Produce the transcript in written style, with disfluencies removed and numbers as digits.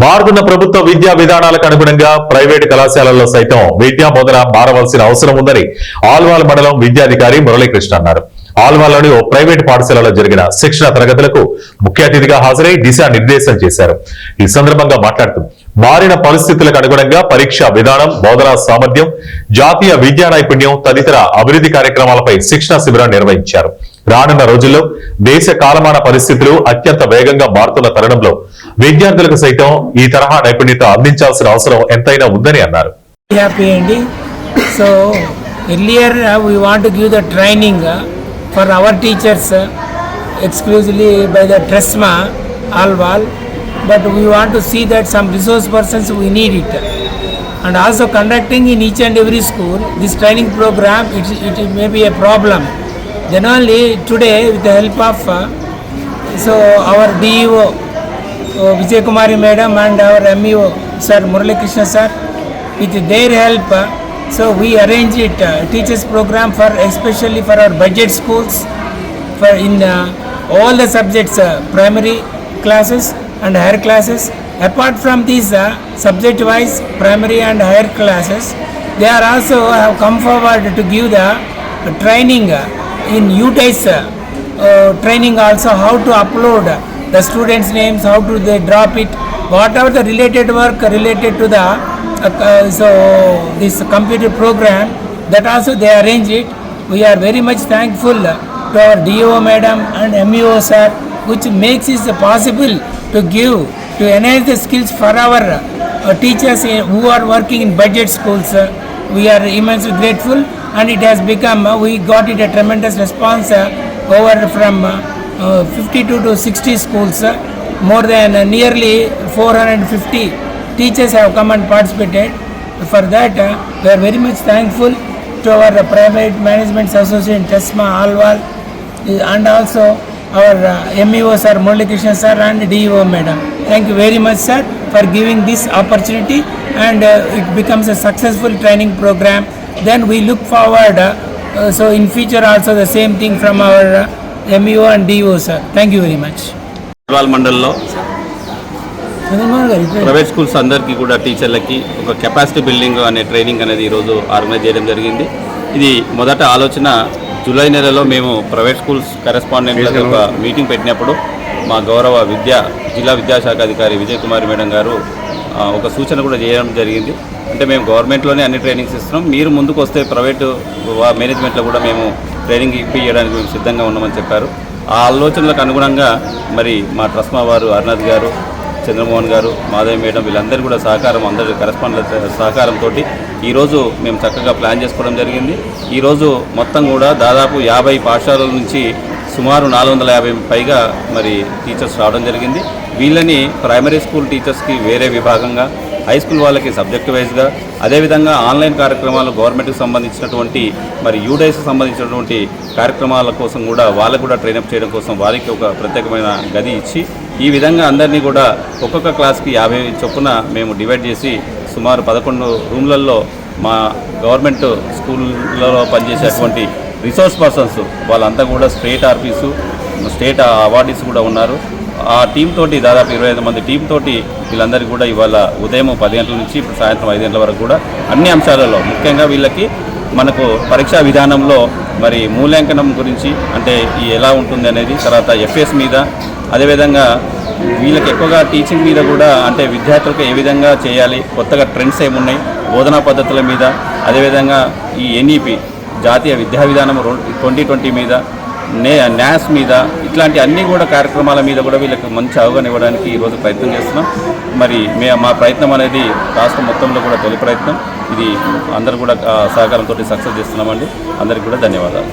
మారుతున్న ప్రభుత్వ విద్యా విధానాలకు అనుగుణంగా ప్రైవేటు కళాశాలల్లో సైతం విద్యా బోధన మారవలసిన అవసరం ఉందని ఆల్వాల్ మండలం విద్యాధికారి మురళీకృష్ణ అన్నారు. ఆల్వాల్లోని ఓ ప్రైవేటు పాఠశాలలో జరిగిన శిక్షణ తరగతులకు ముఖ్య అతిథిగా హాజరై దిశానిర్దేశం చేశారు. ఈ సందర్భంగా మాట్లాడుతూ మారిన పరిస్థితులకు అనుగుణంగా పరీక్షా విధానం, బోధనా సామర్థ్యం, జాతీయ విద్యా నైపుణ్యం తదితర అభివృద్ధి కార్యక్రమాలపై శిక్షణ శిబిరం నిర్వహించారు. రానున్న రోజుల్లో దేశ కాలమాన పరిస్థితులు అత్యంత వేగంగా మారుతున్న తరుణంలో విద్యార్థులకు సైతం ఈ తరహా నైపుణ్యత అందించాల్సిన అవసరం ఎంతైనా ఉందని అన్నారు. So earlier we want to give the training for our teachers exclusively by the TRESMA Alwal, but we want to see that some resource persons we need it, and also conducting in each and every school this training program it may be a problem. Then only today with the help of so our DEO Vijay Kumari madam and our MEO sir Murali Krishna sir, with their help so we arrange it teachers program for especially for our budget schools for in all the subjects primary classes and higher classes. Apart from these subject wise primary and higher classes, they are also have come forward to give the training in UDICE training also, how to upload the students names, how to they drop it, whatever the related work related to the so this computer program, that also they arrange it. We are very much thankful to our DO madam and MEO sir, which makes it possible to give to enhance the skills for our teachers who are working in budget schools. We are immensely grateful, and it has become we got it a tremendous response over from 52 to 60 schools. More than nearly 450 teachers have come and participated. For that we are very much thankful to our private management association TRESMA Alwal, and also our MEO sir Murali Krishna sir and DEO madam. Thank you very much sir for giving this opportunity, and it becomes a successful training program. Then we look forward so in future also the same thing from our MEO and DEO sir. Thank you very much. Alwal మండల్లో private schools అందరికీ కూడా టీచర్లకి ఒక capacity building అనే training అనేది ఈరోజు organise చేయడం జరిగింది. ఇది మొదట ఆలోచన జూలై నెలలో మేము ప్రైవేట్ స్కూల్స్ కరెస్పాండెంట్లకు ఒక మీటింగ్ పెట్టినప్పుడు మా గౌరవ జిల్లా విద్యాశాఖ అధికారి విజయ్ కుమార్ మేడం గారు ఒక సూచన కూడా చేయడం జరిగింది. అంటే మేము గవర్నమెంట్లోనే అన్ని ట్రైనింగ్స్ ఇస్తున్నాం, మీరు ముందుకు వస్తే ప్రైవేటు మేనేజ్మెంట్లో కూడా మేము ట్రైనింగ్ ఇప్పించడానికి మేము సిద్ధంగా ఉన్నామని చెప్పారు. ఆ ఆలోచనలకు అనుగుణంగా మరి మా ట్రస్మా వారు అరుణాథ్ గారు, చంద్రమోహన్ గారు, మాధవి మేడం వీళ్ళందరూ కూడా సహకారం, అందరి కరెస్పాండెంట్ సహకారంతో ఈరోజు మేము చక్కగా ప్లాన్ చేసుకోవడం జరిగింది. ఈరోజు మొత్తం కూడా దాదాపు 50 పాఠశాలల నుంచి సుమారు 450 పైగా మరి టీచర్స్ రావడం జరిగింది. వీళ్ళని ప్రైమరీ స్కూల్ టీచర్స్కి వేరే విభాగంగా, హై స్కూల్ వాళ్ళకి సబ్జెక్ట్ వైజ్గా, అదేవిధంగా ఆన్లైన్ కార్యక్రమాలు గవర్నమెంట్కి సంబంధించినటువంటి మరి యూడైస్కి సంబంధించినటువంటి కార్యక్రమాల కోసం కూడా వాళ్ళకు కూడా ట్రైనప్ చేయడం కోసం వారికి ఒక ప్రత్యేకమైన గది ఇచ్చి ఈ విధంగా అందరినీ కూడా ఒక్కొక్క క్లాస్కి 50 చొప్పున మేము డివైడ్ చేసి సుమారు 11 రూమ్లలో మా గవర్నమెంట్ స్కూళ్ళలో పనిచేసేటువంటి రిసోర్స్ పర్సన్స్ వాళ్ళంతా కూడా స్టేట్ ఆర్పీసు, స్టేట్ అవార్డీస్ కూడా ఉన్నారు. ఆ టీం తోటి దాదాపు 25 మంది టీం తోటి వీళ్ళందరికీ కూడా ఇవాళ ఉదయం 10 గంటల నుంచి ఇప్పుడు సాయంత్రం 5 గంటల వరకు కూడా అన్ని అంశాలలో ముఖ్యంగా వీళ్ళకి మనకు పరీక్షా విధానంలో మరి మూల్యాంకనం గురించి అంటే ఎలా ఉంటుంది అనేది, తర్వాత ఎఫ్ఎస్ మీద, అదేవిధంగా వీళ్ళకి ఎక్కువగా టీచింగ్ మీద కూడా అంటే విద్యార్థులకు ఏ విధంగా చేయాలి, కొత్తగా ట్రెండ్స్ ఏమున్నాయి, బోధనా పద్ధతుల మీద, అదేవిధంగా ఈ ఎన్ఈపి జాతీయ విద్యా విధానం 2020 మీద, న్యాస్ మీద, ఇట్లాంటి అన్ని కూడా కార్యక్రమాల మీద కూడా వీళ్ళకి మంచి అవగాహన ఇవ్వడానికి ఈరోజు ప్రయత్నం చేస్తున్నాం. మరి మా ప్రయత్నం అనేది రాష్ట్రం మొత్తంలో కూడా తొలి ప్రయత్నం. ఇది అందరూ కూడా సహకారంతో సక్సెస్ చేస్తున్నామండి. అందరికీ కూడా ధన్యవాదాలు.